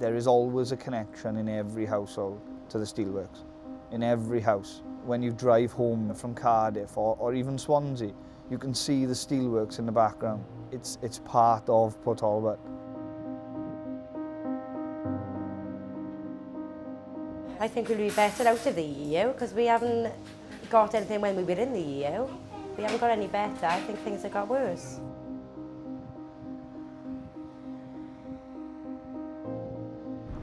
There is always a connection in every household to the steelworks, in every house. When you drive home from Cardiff or even Swansea, you can see the steelworks in the background. It's part of Port Talbot. I think we'll be better out of the EU because we haven't got anything when we were in the EU. We haven't got any better. I think things have got worse.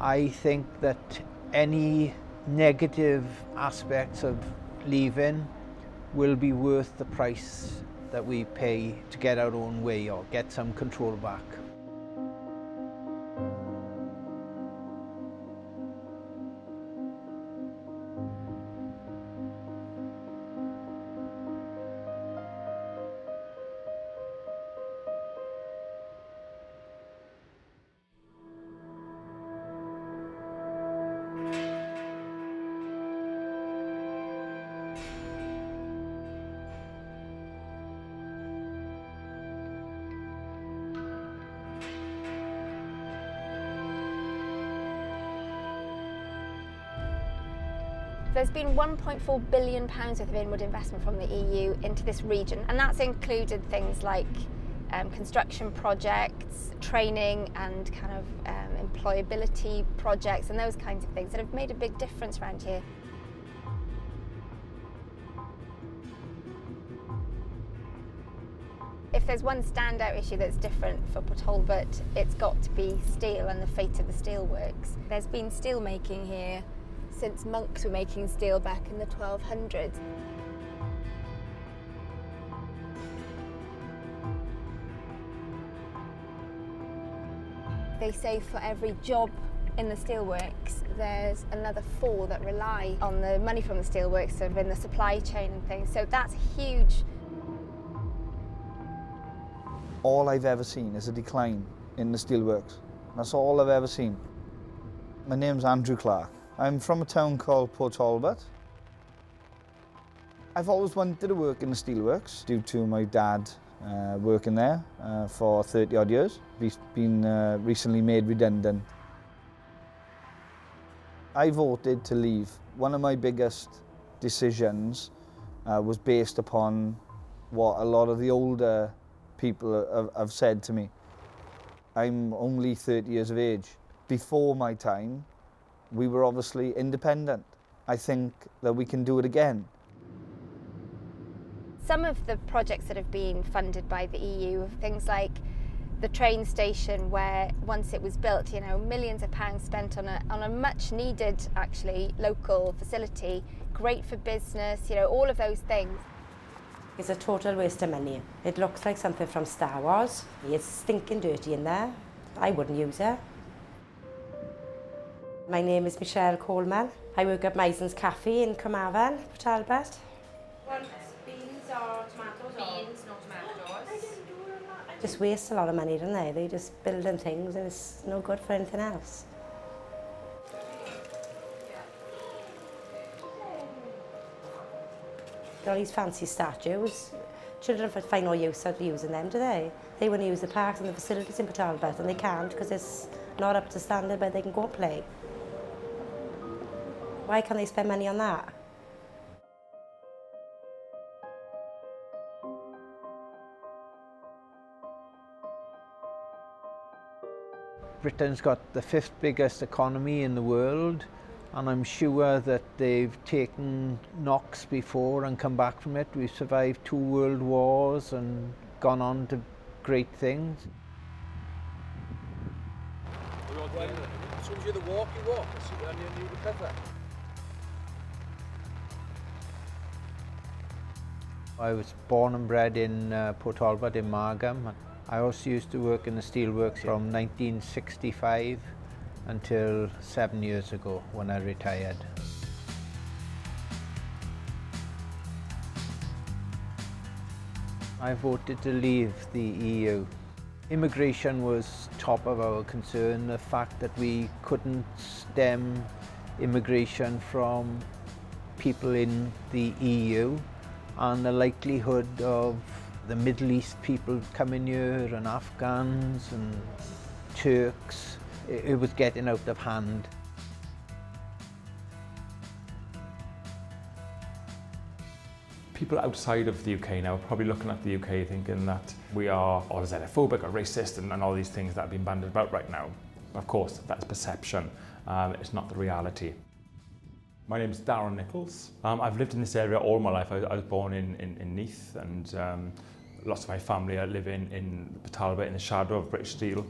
I think that any negative aspects of leaving will be worth the price that we pay to get our own way or get some control back. There's been £1.4 billion worth of inward investment from the EU into this region, and that's included things like construction projects, training and kind of employability projects and those kinds of things that have made a big difference around here. If there's one standout issue that's different for Port Talbot, it's got to be steel and the fate of the steelworks. There's been steel making here since monks were making steel back in the 1200s. They say for every job in the steelworks, there's another 4 that rely on the money from the steelworks, sort of in the supply chain and things. So that's huge. All I've ever seen is a decline in the steelworks. That's all I've ever seen. My name's Andrew Clark. I'm from a town called Port Talbot. I've always wanted to work in the steelworks due to my dad working there for 30 odd years. He's been recently made redundant. I voted to leave. One of my biggest decisions was based upon what a lot of the older people have said to me. I'm only 30 years of age. Before my time, we were obviously independent. I think that we can do it again. Some of the projects that have been funded by the EU, things like the train station where once it was built, you know, millions of pounds spent on a much needed, actually, local facility, great for business, you know, all of those things. It's a total waste of money. It looks like something from Star Wars. It's stinking dirty in there. I wouldn't use it. My name is Michelle Coleman. I work at Myson's Cafe in Carmarthen, Port Talbot. Want beans or tomatoes? Beans, no tomatoes. Just waste a lot of money, don't they? They just building things and it's no good for anything else. All these fancy statues, children find no use out of using them, do they? They want to use the parks and the facilities in Port Talbot and they can't because it's not up to standard where they can go and play. Why can't they spend money on that? Britain's got the 5th biggest economy in the world, and I'm sure that they've taken knocks before and come back from it. We've survived 2 world wars and gone on to great things. As soon as you do the walk, you walk, and you recover. I was born and bred in Port Talbot in Margam. I also used to work in the steelworks from 1965 until 7 years ago when I retired. I voted to leave the EU. Immigration was top of our concern, the fact that we couldn't stem immigration from people in the EU and the likelihood of the Middle East people coming here and Afghans and Turks it was getting out of hand. People outside of the UK now are probably looking at the UK thinking that we are or xenophobic or racist and all these things that have been bandied about right now. Of course, that's perception. It's not the reality. My name's Darren Nichols. I've lived in this area all my life. I was born in Neath, and lots of my family live in Port Talbot in the shadow of British Steel.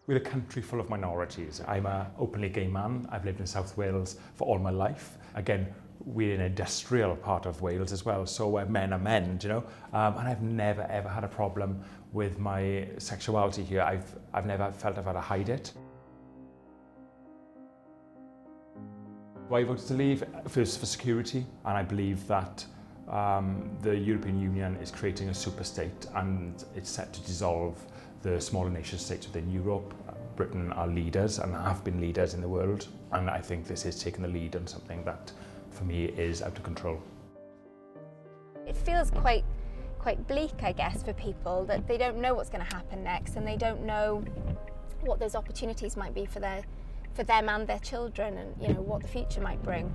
We're a country full of minorities. I'm an openly gay man. I've lived in South Wales for all my life. Again, we're an industrial part of Wales as well, so where men are men, you know. And I've never ever had a problem with my sexuality here. I've never felt I've had to hide it. Why I voted to leave? First, for security, and I believe that the European Union is creating a superstate and it's set to dissolve the smaller nation states within Europe. Britain are leaders and have been leaders in the world, and I think this is taking the lead on something that, for me, is out of control. It feels quite bleak, I guess, for people, that they don't know what's going to happen next, and they don't know what those opportunities might be for them and their children, and what the future might bring.